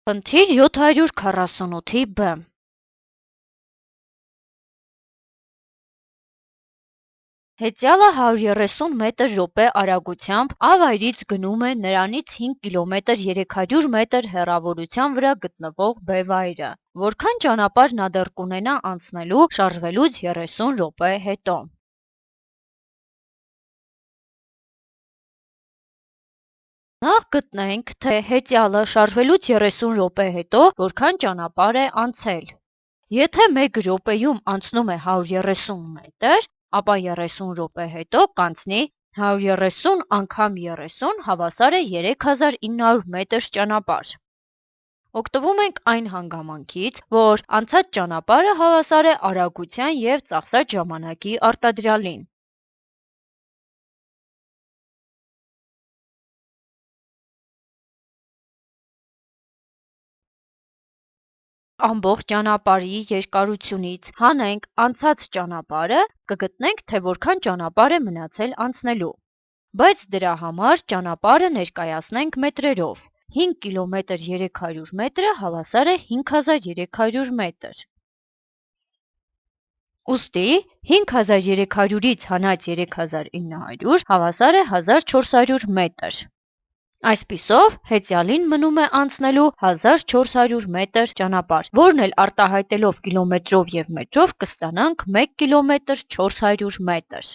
Խնդիր 748-ի B. Հեծյալը 130 մետր րոպե արագությամբ ավայրից գնում է նրանից 5 կմ 300 մետր հեռավորության վրա գտնվող B վայրը։ Որքան ճանապարհ նա դեռ կունենա անցնելու շարժվելուց 30 րոպե հետո։ Նախ գտնենք, թե հեծյալը շարժվելուց 30 րոպե հետո որքան ճանապարհ է անցել։ Եթե 1 րոպեում անցնում է 130 մետր, ապա 30 րոպե հետո կանցնի 130 անգամ 30 հավասար է 3900 մետր ճանապարհ։ Օգտվում ենք այն հանգամանքից, որ անցած ճանապարհը հավասար է արագության և ծախսած ժամանակի արտադրյալին։ Ամբողջ ճանապարհի երկարությունից հանենք անցած ճանապարհը, կգտնենք, թե որքան ճանապարհ է մնացել անցնելու։ Բայց դրա համար ճանապարհը ներկայացնենք մետրերով։ 5 կմ 300 մետրը հավասար է 5300 մետր։ Ուստի 5300-ից հանած 3900 հավասար է 1400 մետր։ Այսպիսով, հեծյալին մնում է անցնելու 1400 մետր ճանապարհ, որն էլ արտահայտելով կիլոմետրով և մետրով կստանանք 1 կմ 400 մետր։